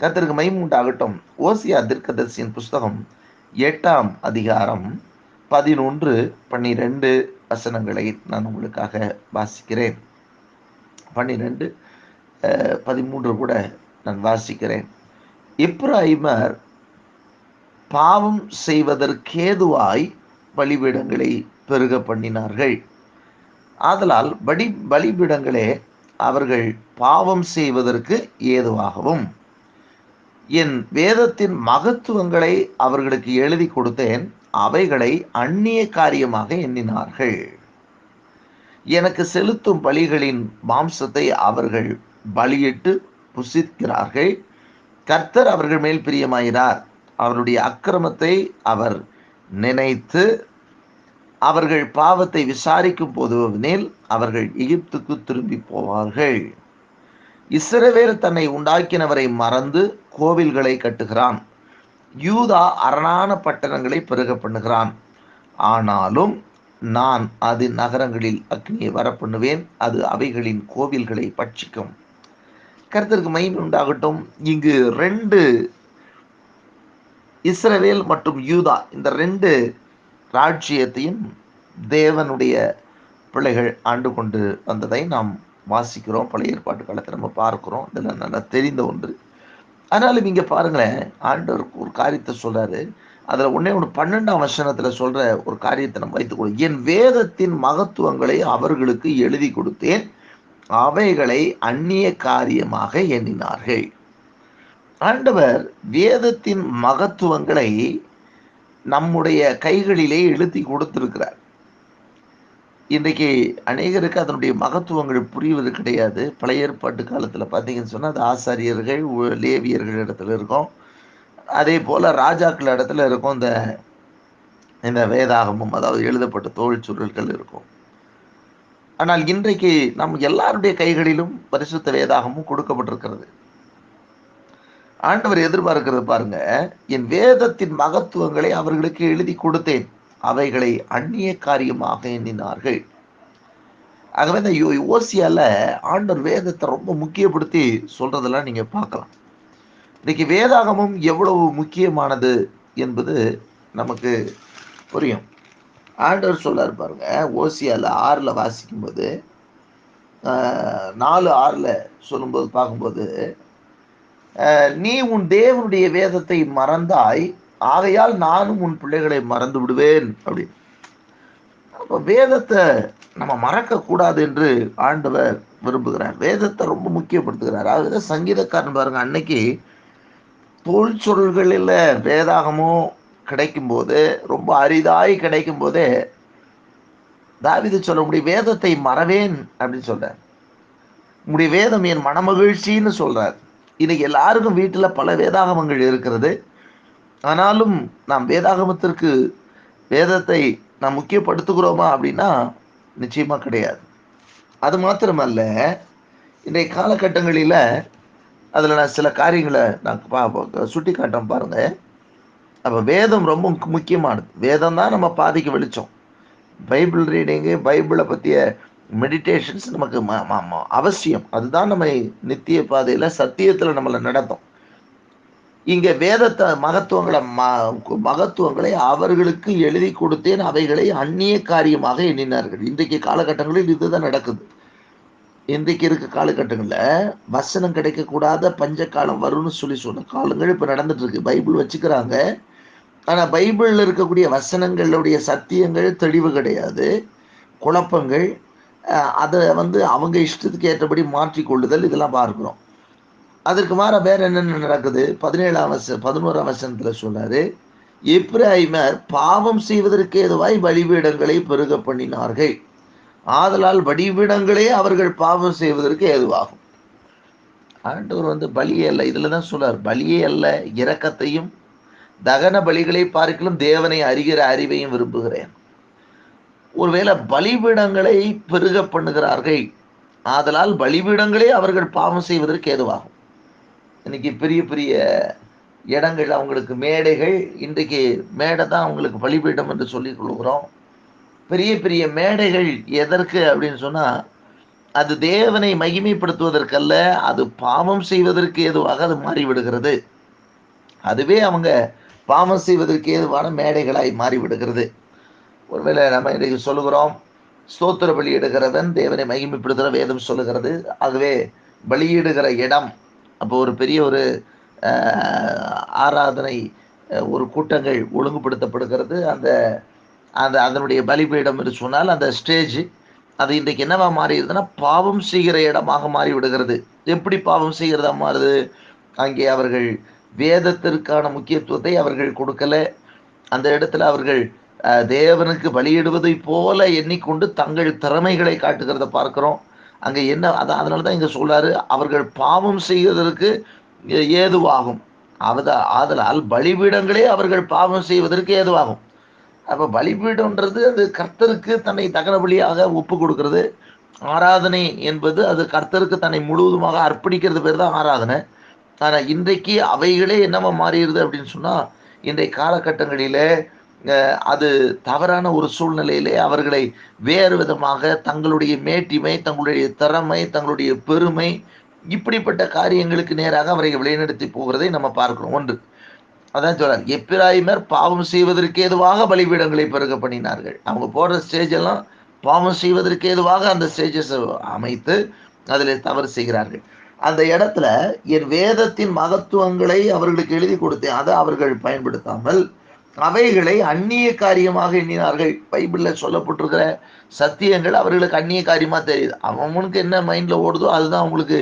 கர்த்தருக்கு மகிமை உண்டாகட்டும். ஓசியா தீர்க்கதரிசியின் புஸ்தகம் 8ஆம் அதிகாரம் 11, 12 வசனங்களை நான் உங்களுக்காக வாசிக்கிறேன். 12, 13 கூட நான் வாசிக்கிறேன். எப்பிராயீமர் பாவம் செய்வதற்கேதுவாய் பலிபீடங்களை பெருக பண்ணினார்கள். ஆதலால் பலிபீடங்களே அவர்கள் பாவம் செய்வதற்கு ஏதுவாகவும், என் வேதத்தின் மகத்துவங்களை அவர்களுக்கு எழுதி கொடுத்தேன், அவைகளை அந்நிய காரியமாக எண்ணினார்கள். எனக்கு செலுத்தும் பலிகளின் மாம்சத்தை அவர்கள் பலியிட்டு புசிக்கிறார்கள். கர்த்தர் அவர்கள் மேல் பிரியமாயிரார். அவருடைய அக்கிரமத்தை அவர் நினைத்து அவர்கள் பாவத்தை விசாரிக்கும் போதுவெனில் அவர்கள் எகிப்துக்கு திரும்பி போவார்கள். இஸ்ரவேல் தன்னை உண்டாக்கினவரை மறந்து கோவில்களை கட்டுகிறான். யூதா அரணான பட்டணங்களை பெருக பண்ணுகிறான். ஆனாலும் நான் அதன் நகரங்களில் அக்னியை வரப்பண்ணுவேன், அது அவைகளின் கோவில்களை பட்சிக்கும். கர்த்தருக்கு மகிமை உண்டாகட்டும். இங்கு 2 இஸ்ரவேல் மற்றும் யூதா, இந்த 2 ராஜ்யத்தையும் தேவனுடைய பிள்ளைகள் ஆண்டு கொண்டு வந்ததை நாம் வாசிக்கிறோம். பழைய ஏற்பாட்டு காலத்தை நம்ம பார்க்கிறோம். இதெல்லாம் நல்லா தெரிந்த ஒன்று. ஆனாலும் இங்க பாருங்களேன், ஆண்டவர் ஒரு காரியத்தை சொல்றாரு. அதுல 12ஆம் வசனத்துல சொல்ற ஒரு காரியத்தை நம்ம வைத்துக்கொள்ளும். என் வேதத்தின் மகத்துவங்களை அவர்களுக்கு எழுதி கொடுத்தேன், அவைகளை அந்நிய காரியமாக எண்ணினார்கள். ஆண்டவர் வேதத்தின் மகத்துவங்களை நம்முடைய கைகளிலே எழுதி கொடுத்திருக்கிறார். இன்றைக்கு அநேகருக்கு அதனுடைய மகத்துவங்கள் புரிவது கிடையாது. பழைய ஏற்பாட்டு காலத்தில் பார்த்தீங்கன்னு சொன்னால் அது ஆசாரியர்கள், லேவியர்கள் இடத்துல இருக்கும். அதே போல் ராஜாக்கள் இடத்துல இருக்கும் இந்த வேதாகமும், அதாவது எழுதப்பட்ட தோல் சுருள்கள் இருக்கும். ஆனால் இன்றைக்கு நம் எல்லாருடைய கைகளிலும் பரிசுத்த வேதாகமும் கொடுக்கப்பட்டிருக்கிறது. ஆண்டவர் எதிர்பார்க்கிறது பாருங்க, என் வேதத்தின் மகத்துவங்களை அவர்களுக்கு எழுதி கொடுத்தேன், அவைகளை அந்நிய காரியமாக எண்ணினார்கள். ஆகவே இந்த ஓசியால ஆண்டவர் வேதத்தை ரொம்ப முக்கியப்படுத்தி சொல்றதெல்லாம் நீங்க பார்க்கலாம். இன்னைக்கு வேதாகமும் எவ்வளவு முக்கியமானது என்பது நமக்கு புரியும். ஆண்டவர் சொல்றாரு பாருங்க, ஓசியால 6ல் வாசிக்கும்போது, 4:6 சொல்லும்போது பார்க்கும்போது, நீ உன் தேவனுடைய வேதத்தை மறந்தாய், ஆகையால் நானும் உன் பிள்ளைகளை மறந்து விடுவேன் அப்படின்னு. அப்போ வேதத்தை நம்ம மறக்க கூடாது என்று ஆண்டவர் விரும்புகிறார். வேதத்தை ரொம்ப முக்கியப்படுத்துகிறார். ஆகவே சங்கீதக்காரன் பாருங்க, அன்னைக்கு தோல் சொற்களில் வேதாகமும் கிடைக்கும் போது, ரொம்ப அரிதாய் கிடைக்கும் போதே தாவீது சொல்ல முடியும், வேதத்தை மறவேன் அப்படின்னு சொல்றார். உங்களுடைய வேதம் என் மனமகிழ்ச்சின்னு சொல்றார். இன்னைக்கு எல்லாருக்கும் வீட்டில் பல வேதாகமங்கள் இருக்கிறது. ஆனாலும் நாம் வேதத்தை நாம் முக்கியப்படுத்துகிறோமா அப்படின்னா நிச்சயமா கிடையாது. அது மாத்திரமல்ல, இன்றைய காலகட்டங்களில் அதில் நான் சில காரியங்களை நான் சுட்டி காட்டேன் பாருங்க. அப்போ வேதம் ரொம்ப முக்கியமானது. வேதம் தான் நம்ம பாதிக்கு வெளிச்சம். பைபிள் ரீடிங்கு, பைபிளை பற்றிய மெடிடேஷன்ஸ் நமக்கு அவசியம். அதுதான் நம்ம நித்திய பாதையில் சத்தியத்தில் நம்மளை நடத்தும். இங்கே வேதத்தை மகத்துவங்களை அவர்களுக்கு எழுதி கொடுத்தேன், அவைகளை அந்நிய காரியமாக எண்ணினார்கள். இன்றைக்கு காலகட்டங்களில் இதுதான் நடக்குது. இன்றைக்கு இருக்க காலகட்டங்களில் வசனம் கிடைக்கக்கூடாத பஞ்ச காலம் வரும்னு சொன்ன காலங்கள் இப்போ நடந்துட்டு இருக்கு. பைபிள் வச்சுக்கிறாங்க, ஆனால் பைபிளில் இருக்கக்கூடிய வசனங்களுடைய சத்தியங்கள் தெளிவு கிடையாது, குழப்பங்கள், அதை அவங்க இஷ்டத்துக்கு ஏற்றபடி மாற்றிக்கொள்ளுதல், இதெல்லாம் பார்க்குறோம். அதற்கு மாற வேற என்னென்ன நடக்குது? 11ஆம் வசனத்துல சொல்றாரு, எப்பிராயீமர் பாவம் செய்வதற்கு ஏதுவாய் பலிபீடங்களை பெருக பண்ணினார்கள், ஆதலால் பலிபீடங்களே அவர்கள் பாவம் செய்வதற்கு ஏதுவாகும். ஆண்டவர் பலியே அல்ல, இதுலதான் சொல்றார், பலியே அல்ல, இரக்கத்தையும் தகன பலிகளை பார்க்கலும் தேவனை அறிகிற அறிவையும் விரும்புகிறேன். ஒருவேளை பலிபீடங்களை பெருக பண்ணுகிறார்கள், ஆதலால் பலிபீடங்களே அவர்கள் பாவம் செய்வதற்கு ஏதுவாகும். இன்னைக்கு பெரிய பெரிய இடங்கள், அவங்களுக்கு மேடைகள், இன்றைக்கு மேடை தான் அவங்களுக்கு பலிபீடம் என்று சொல்லிக் கொள்கிறோம். பெரிய பெரிய மேடைகள் எதற்கு அப்படின்னு சொன்னால், அது தேவனை மகிமைப்படுத்துவதற்கல்ல, அது பாவம் செய்வதற்கு ஏதுவாக அது மாறிவிடுகிறது. அதுவே அவங்க பாவம் செய்வதற்கு ஏதுவான மேடைகளாய் மாறிவிடுகிறது. ஒருவேளை நம்ம இன்றைக்கு சொல்லுகிறோம், ஸ்தோத்திர பலியிடுகிறவன் தேவனை மகிமைப்படுத்துகிற வேதம் சொல்லுகிறது. ஆகவே பலியிடுகிற இடம், அப்போ ஒரு பெரிய ஒரு ஆராதனை, ஒரு கூட்டங்கள் ஒழுங்குபடுத்தப்படுகிறது. அந்த அந்த அதனுடைய பலிபீடம் என்று சொன்னால் அந்த ஸ்டேஜ், அது இன்றைக்கு என்னவா மாறிடுதுன்னா பாவம் செய்கிற இடமாக மாறி விடுகிறது. எப்படி பாவம் செய்கிறதா மாறுது? அங்கே அவர்கள் வேதத்திற்கான முக்கியத்துவத்தை அவர்கள் கொடுக்கல. அந்த இடத்துல அவர்கள் தேவனுக்கு பலியிடுவதை போல எண்ணிக்கொண்டு தங்கள் திறமைகளை காட்டுகிறத பார்க்கிறோம். அங்க என்ன அதனால தான் இங்க சொல்றாரு, அவர்கள் பாவம் செய்வதற்கு ஏதுவாகும். ஆதலால் பலிபீடங்களே அவர்கள் பாவம் செய்வதற்கு ஏதுவாகும். அப்ப பலிபீடம்ன்றது அது கர்த்தருக்கு தன்னை தகன பலியாக ஒப்பு கொடுக்கிறது. ஆராதனை என்பது அது கர்த்தருக்கு தன்னை முழுவதுமாக அர்ப்பணிக்கிறது பேர் தான் ஆராதனை. ஆனா இன்றைக்கு அவைகளே என்னவா மாறிடுது அப்படின்னு சொன்னா, இன்றைய காலகட்டங்களிலே அது தவறான ஒரு சூழ்நிலையிலே அவர்களை வேறு விதமாக தங்களுடைய மேட்டிமை, தங்களுடைய திறமை, தங்களுடைய பெருமை, இப்படிப்பட்ட காரியங்களுக்கு நேராக அவரை வழிநடத்தி போகிறதை நம்ம பார்க்கிறோம். ஒன்று, அதான் சொல்றார், எப்பிராயிமர் பாவம் செய்வதற்கு ஏதுவாக பலிபீடங்களை பெருக பண்ணினார்கள். அவங்க போடுற ஸ்டேஜ் எல்லாம் பாவம் செய்வதற்கு ஏதுவாக அந்த ஸ்டேஜஸ் அமைத்து அதில் தவறு செய்கிறார்கள். அந்த இடத்துல என் வேதத்தின் மகத்துவங்களை அவர்களுக்கு எழுதி கொடுத்தேன், அதை அவர்கள் பயன்படுத்தாமல் அவைகளை அந்நிய காரியமாக எண்ணினார்கள். பைபிள்ல சொல்லப்பட்டிருக்கிற சத்தியங்கள் அவர்களுக்கு அந்நிய காரியமா தெரியுது. அவனுக்கு என்ன மைண்ட்ல ஓடுதோ அதுதான் அவங்களுக்கு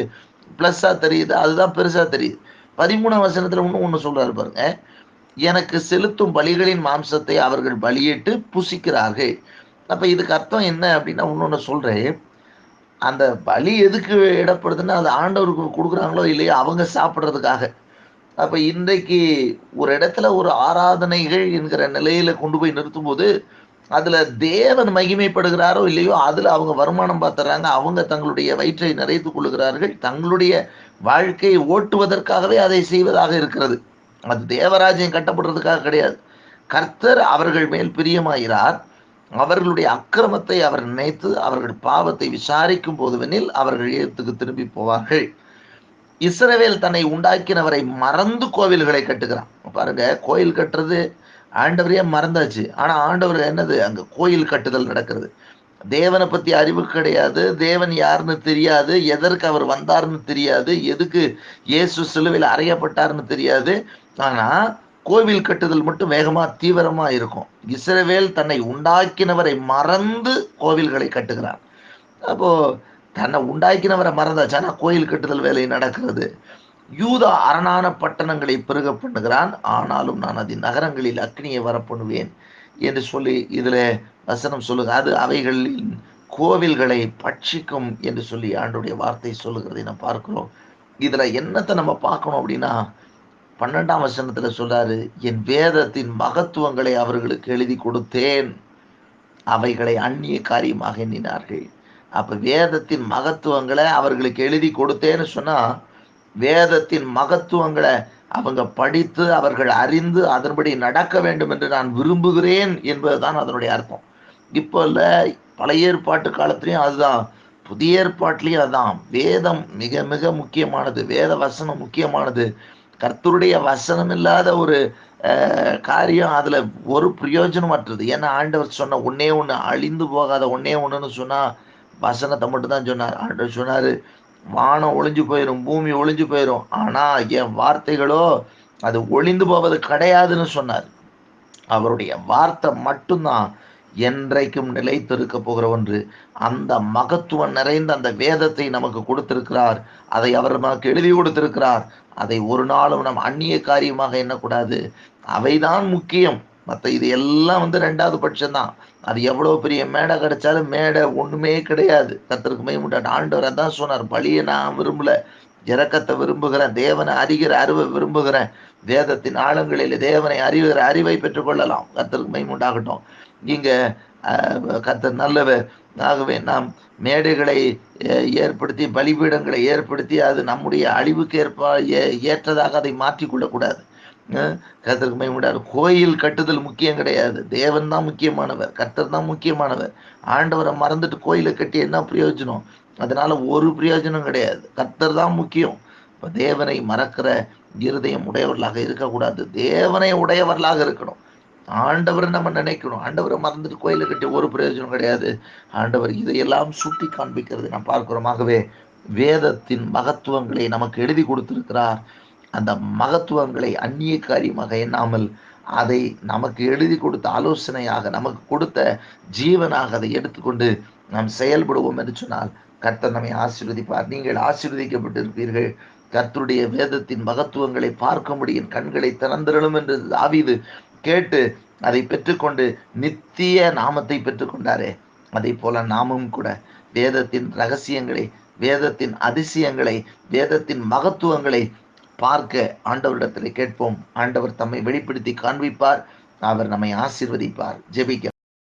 பிளஸ்ஸா தெரியுது, அதுதான் பெருசா தெரியுது. 13ஆம் வசனத்துல ஒண்ணு சொல்றாரு பாருங்க, எனக்கு செலுத்தும் பலிகளின் மாம்சத்தை அவர்கள் பலியிட்டு புசிக்கிறார்கள். அப்ப இதுக்கு அர்த்தம் என்ன அப்படின்னா, இன்னொன்னு சொல்றேன், அந்த பலி எதுக்கு இடப்படுதுன்னா அது ஆண்டவருக்கு கொடுக்குறாங்களோ இல்லையோ அவங்க சாப்பிட்றதுக்காக. அப்ப இன்றைக்கு ஒரு இடத்துல ஒரு ஆராதனைகள் என்கிற நிலையில கொண்டு போய் நிறுத்தும்போது அதுல தேவன் மகிமைப்படுகிறாரோ இல்லையோ அதுல அவங்க வருமானம் பார்த்துறாங்க. அவங்க தங்களுடைய வயிற்றை நிறைத்துக் கொள்ளுகிறார்கள். தங்களுடைய வாழ்க்கையை ஓட்டுவதற்காகவே அதை செய்வதாக இருக்கிறது. அது தேவராஜ்யம் கட்டப்படுறதுக்காக கிடையாது. கர்த்தர் அவர்கள் மேல் பிரியமாகிறார். அவர்களுடைய அக்கிரமத்தை அவர் நினைத்து அவர்கள் பாவத்தை விசாரிக்கும் போதுவெனில் அவர்கள் ஏத்துக்கு திரும்பி போவார்கள். இஸ்ரவேல் தன்னை உண்டாக்கினவரை மறந்து கோவில்களை கட்டுகிறான். பாருங்க, கோயில் கட்டுறது ஆண்டவரையே மறந்தாச்சு. ஆனா ஆண்டவர் என்னது, அங்க கோயில் கட்டுதல் நடக்கிறது. தேவனை பத்தி அறிவு கிடையாது, தேவன் யாருன்னு தெரியாது, எதற்கு அவர் வந்தார்னு தெரியாது, எதுக்கு இயேசு சிலுவையில் அறையப்பட்டார்னு தெரியாது. ஆனா கோவில் கட்டுதல் மட்டும் வேகமா தீவிரமா இருக்கும். இஸ்ரவேல் தன்னை உண்டாக்கினவரை மறந்து கோவில்களை கட்டுகிறார். அப்போ தன்னை உண்டாக்கினவரை மறந்தாச்சு, ஆனா கோயில் கட்டுதல் வேலை நடக்கிறது. யூதா அரணான பட்டணங்களை பெருக பண்ணுகிறான், ஆனாலும் நான் அதன் நகரங்களில் அக்னியை வரப்பண்ணுவேன் என்று சொல்லி இதுல வசனம் சொல்லுங்க. அது அவைகளின் கோவில்களை பட்சிக்கும் என்று சொல்லி ஆண்டுடைய வார்த்தை சொல்லுகிறதை நம்ம பார்க்கிறோம். இதுல என்னத்தை நம்ம பார்க்கணும் அப்படின்னா, 12ஆம் வசனத்துல சொல்றாரு, என் வேதத்தின் மகத்துவங்களை அவர்களுக்கு எழுதி கொடுத்தேன், அவைகளை அந்நிய காரியமாக எண்ணினார்கள். அப்ப வேதத்தின் மகத்துவங்களை அவர்களுக்கு எழுதி கொடுத்தேன்னு சொன்னா, வேதத்தின் மகத்துவங்களை அவங்க படித்து அவர்கள் அறிந்து அதன்படி நடக்க வேண்டும் என்று நான் விரும்புகிறேன் என்பதுதான் அதனுடைய அர்த்தம். இப்போ இல்ல, பழைய ஏற்பாட்டு காலத்திலையும் அதுதான், புதிய ஏற்பாட்டிலையும் அதுதான். வேதம் மிக மிக முக்கியமானது, வேத வசனம் முக்கியமானது. கர்த்தருடைய வசனம் இல்லாத ஒரு காரியம் அதுல ஒரு பிரயோஜனமற்றது. ஏன்னா ஆண்டவர் சொன்ன ஒன்னே ஒண்ணு, அழிந்து போகாத ஒன்னே ஒண்ணுன்னு சொன்னா வசனத்தை மட்டும் தான் சொன்னார். ஆண்டவர் சொன்னாரு, வானம் ஒளிஞ்சு போயிடும், பூமி ஒளிஞ்சு போயிடும், ஆனா என் வார்த்தைகளோ அது ஒளிந்து போவது கிடையாதுன்னு சொன்னார். அவருடைய வார்த்தை மட்டும்தான் என்றைக்கும் நிலைத்திருக்க போகிற ஒன்று. அந்த மகத்துவம் நிறைந்த அந்த வேதத்தை நமக்கு கொடுத்திருக்கிறார். அதை அவர் நமக்கு எழுதி கொடுத்திருக்கிறார். அதை ஒரு நாளும் நம் அந்நிய காரியமாக எண்ணக்கூடாது. அவைதான் முக்கியம். மற்ற இது எல்லாம் ரெண்டாவது பட்சம்தான். அது எவ்வளவு பெரிய மேடை கிடைச்சாலும் மேடை ஒண்ணுமே கிடையாது. கர்த்தருக்கு மகிமை. ஆண்டவர் அதான் சொன்னார், பலியை நான் விரும்பல, இரக்கத்தை விரும்புகிறேன், தேவனை அறிகிற அறிவை விரும்புகிறேன். வேதத்தின் ஆழங்களில் தேவனை அறிகிற அறிவை பெற்றுக்கொள்ளலாம். கர்த்தருக்கு மகிமை உண்டாகட்டும். இங்க கர்த்தர் நல்லவர். ஆகவே நாம் மேடைகளை ஏற்படுத்தி பலிபீடங்களை ஏற்படுத்தி அது நம்முடைய அழிவுக்கு ஏற்றதாக அதை மாற்றிக்கொள்ளக்கூடாது. கர்த்தருக்கு மகிமை. கோயில் கட்டுதல் முக்கியம் கிடையாது, தேவன் தான் முக்கியமானவர், கர்த்தர் தான் முக்கியமானவர். ஆண்டவரை மறந்துட்டு கோயிலை கட்டி என்ன பிரயோஜனம்? அதனால ஒரு பிரயோஜனம் கிடையாது. கர்த்தர் தான் முக்கியம். இப்ப தேவனை மறக்கிற இருதயம் உடையவர்களாக இருக்கக்கூடாது. தேவனை உடையவர்களாக இருக்கணும். ஆண்டவரை நம்ம நினைக்கணும். ஆண்டவரை மறந்துட்டு கோயிலை கட்டி ஒரு பிரயோஜனம் கிடையாது. ஆண்டவர் இதையெல்லாம் சுட்டி காண்பிக்கிறது நாம் பார்க்கிறோம். ஆகவே வேதத்தின் மகத்துவங்களை நமக்கு எழுதி கொடுத்திருக்கிறார். அந்த மகத்துவங்களை அந்நிய காரியமாக எண்ணாமல் அதை நமக்கு எழுதி கொடுத்த ஆலோசனையாக, நமக்கு கொடுத்த ஜீவனாக அதை எடுத்துக்கொண்டு நாம் செயல்படுவோம் என்று சொன்னால் கர்த்தர் நம்மை ஆசீர்வதிப்பார். நீங்கள் ஆசீர்வதிக்கப்பட்டிருப்பீர்கள். கர்த்தருடைய வேதத்தின் மகத்துவங்களை பார்க்கும்படி என் கண்களை திறந்திரணும் என்று தாவீது கேட்டு அதை பெற்றுக்கொண்டு நித்திய நாமத்தை பெற்றுக்கொண்டாரே, அதை போல நாமும் கூட வேதத்தின் ரகசியங்களை, வேதத்தின் அதிசயங்களை, வேதத்தின் மகத்துவங்களை பார்க்க ஆண்டவரிடத்தில் கேட்போம். ஆண்டவர் தம்மை வெளிப்படுத்தி காண்பிப்பார். அவர் நம்மை ஆசீர்வதிப்பார். ஜெபிக்க